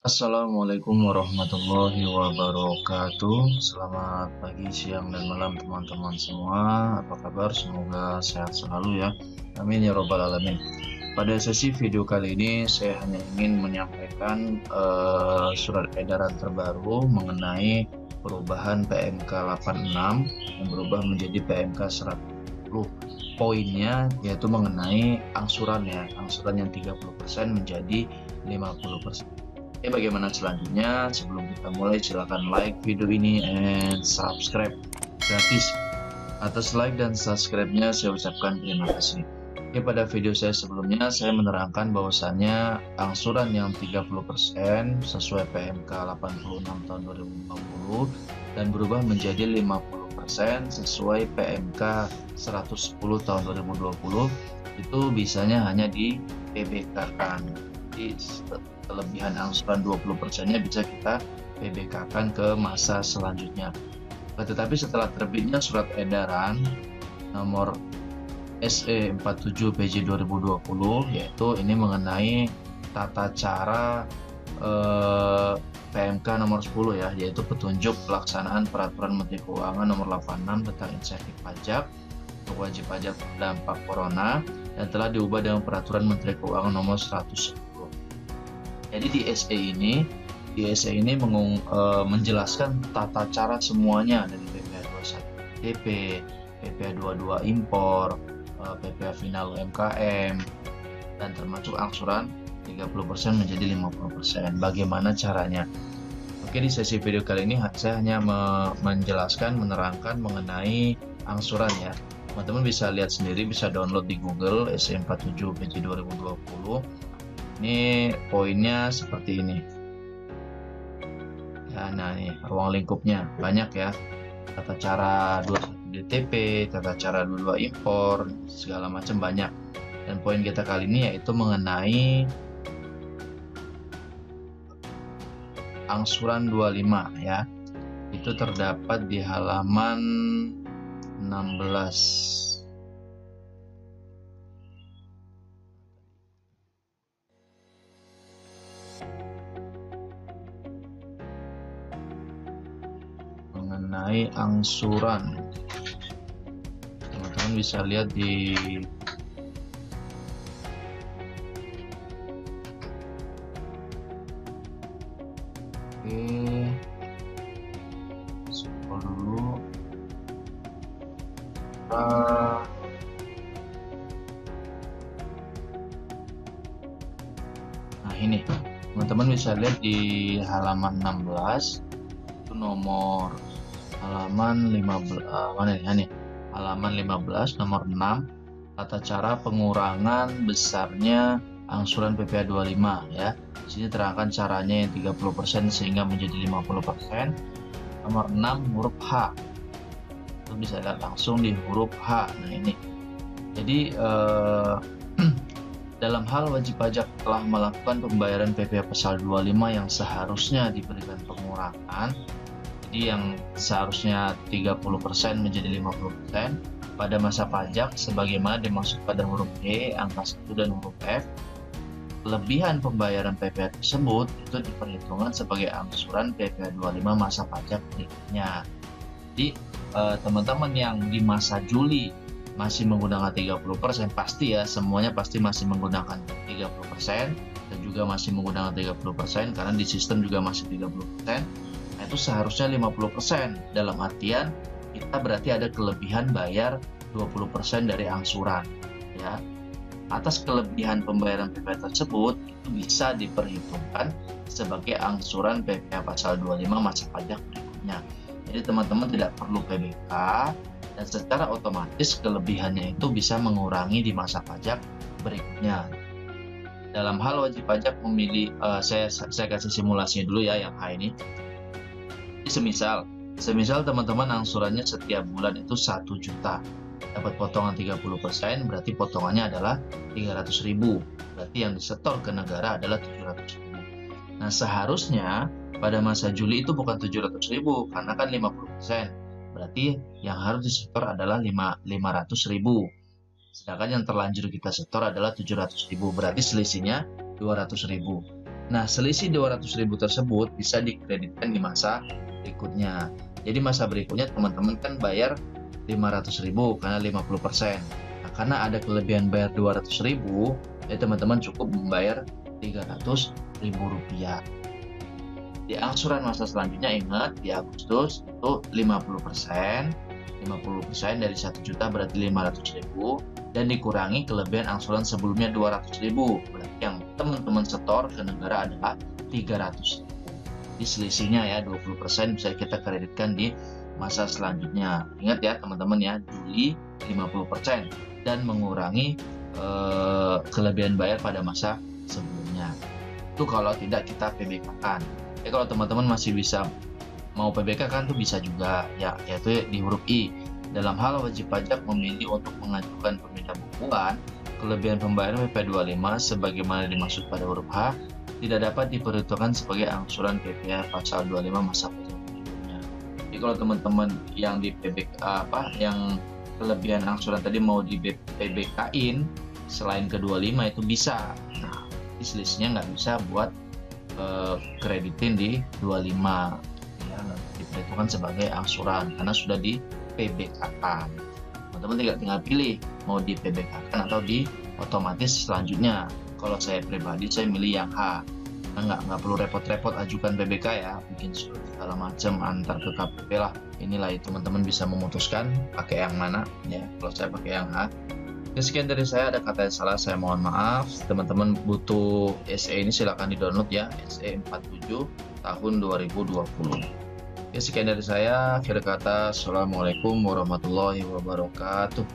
Assalamualaikum warahmatullahi wabarakatuh. Selamat pagi, siang, dan malam teman-teman semua. Apa kabar? Semoga sehat selalu ya. Amin ya robbal alamin. Pada sesi video kali ini saya hanya ingin menyampaikan surat edaran terbaru mengenai perubahan PMK 86 yang berubah menjadi PMK 110. Poinnya yaitu mengenai angsuran ya. Angsuran yang 30% menjadi 50%. Bagaimana selanjutnya? Sebelum kita mulai, silahkan like video ini and subscribe gratis. Atas like dan subscribe-nya saya ucapkan terima kasih. Pada video saya sebelumnya saya menerangkan bahwasannya angsuran yang 30% sesuai PMK 86 tahun 2050 dan berubah menjadi 50% sesuai PMK 110 tahun 2020 itu bisanya hanya di PBK-kan. Kelebihan angsuran 20%-nya bisa kita PBK-kan ke masa selanjutnya. Tetapi setelah terbitnya surat edaran nomor SE 47 PJ 2020, yaitu ini mengenai tata cara PMK nomor 10 ya, yaitu petunjuk pelaksanaan peraturan Menteri Keuangan nomor 86 tentang insentif pajak untuk wajib pajak dampak corona dan telah diubah dengan peraturan Menteri Keuangan nomor 110. Jadi di SE ini menjelaskan tata cara semuanya dari PPh 21 TP, PPh 22 impor, PPh final UMKM, dan termasuk angsuran 30% menjadi 50%. Bagaimana caranya? Oke, di sesi video kali ini saya hanya menjelaskan, menerangkan mengenai angsuran ya. Teman-teman bisa lihat sendiri, bisa download di Google SE 47 PJ 2020. Ini poinnya seperti ini ya. Nah, ini ruang lingkupnya banyak ya, tata cara 21 DTP, tata cara 22 impor, segala macam banyak. Dan poin kita kali ini yaitu mengenai angsuran 25 ya. Itu terdapat di halaman 16. Mengenai angsuran, teman-teman bisa lihat di scroll dulu. Nah, ini teman-teman bisa lihat di halaman 16 itu nomor halaman 15 mana nih? Halaman 15 nomor 6, tata cara pengurangan besarnya angsuran PPh 25 ya. Di sini terangkan caranya yang 30% sehingga menjadi 50%. Nomor 6 huruf H. Itu bisa lihat langsung di huruf H. Nah, ini. Jadi dalam hal wajib pajak telah melakukan pembayaran PPh pasal 25 yang seharusnya diberikan pengurangan, jadi yang seharusnya 30% menjadi 50% pada masa pajak sebagaimana dimaksud pada huruf E, angka 1 dan huruf F, kelebihan pembayaran PPh tersebut itu diperhitungkan sebagai angsuran PPh 25 masa pajak berikutnya. Jadi teman-teman yang di masa Juli masih menggunakan 30%, pasti ya, semuanya pasti masih menggunakan 30% dan juga masih menggunakan 30% karena di sistem juga masih 30%. Nah, itu seharusnya 50%, dalam artian kita berarti ada kelebihan bayar 20% dari angsuran ya. Atas kelebihan pembayaran PPh tersebut itu bisa diperhitungkan sebagai angsuran PPh pasal 25 masa pajak berikutnya. Jadi teman-teman tidak perlu PBK dan secara otomatis kelebihannya itu bisa mengurangi di masa pajak berikutnya. Dalam hal wajib pajak memilih, saya kasih simulasinya dulu ya yang H ini. Semisal teman-teman angsurannya setiap bulan itu 1 juta, dapat potongan 30%, berarti potongannya adalah 300.000, berarti yang disetor ke negara adalah 700.000. Nah, seharusnya pada masa Juli itu bukan 700.000 karena kan 50%, berarti yang harus disetor adalah 500.000, sedangkan yang terlanjur kita setor adalah 700.000, berarti selisihnya 200.000. Nah, selisih 200.000 tersebut bisa dikreditkan di masa berikutnya. Jadi masa berikutnya teman-teman kan bayar 500.000 karena 50%. Nah, karena ada kelebihan bayar 200.000, ya teman-teman cukup membayar 300.000 rupiah. Di angsuran masa selanjutnya ingat di Agustus itu 50%. 50% dari 1 juta berarti 500.000 dan dikurangi kelebihan angsuran sebelumnya 200.000, berarti yang teman-teman setor ke negara adalah 300.000. Di selisihnya ya 20% bisa kita kreditkan di masa selanjutnya. Ingat ya teman-teman ya, Juli 50% dan mengurangi kelebihan bayar pada masa sebelumnya. Itu kalau tidak kita PBK-kan. Kalau teman-teman masih bisa mau PBK kan tuh bisa juga ya, yaitu di huruf I. Dalam hal wajib pajak memilih untuk mengajukan pemberitahuan kelebihan pembayaran PP 25 sebagaimana dimaksud pada huruf H tidak dapat diperhitungkan sebagai angsuran PPh pasal 25 masa pajak sebelumnya. Jadi kalau teman-teman yang di PBK yang kelebihan angsuran tadi mau di PBK-in selain ke 25 itu bisa. Nah, selisihnya nggak bisa buat kreditin di 25. Diperhitungkan sebagai angsuran karena sudah di PBK-kan. Teman-teman tinggal pilih mau di PBK-kan atau di otomatis selanjutnya. Kalau saya pribadi saya milih yang H. Nah, nggak perlu repot-repot ajukan PBK ya, bikin surat segala macam antar ke KPP lah. Inilah teman-teman bisa memutuskan pakai yang mana ya. Kalau saya pakai yang H. Sekian dari saya, ada kata yang salah saya mohon maaf. Teman-teman butuh SE ini silahkan di-download ya, SE 47 tahun 2020. Sekian dari saya. Akhir kata, assalamualaikum warahmatullahi wabarakatuh.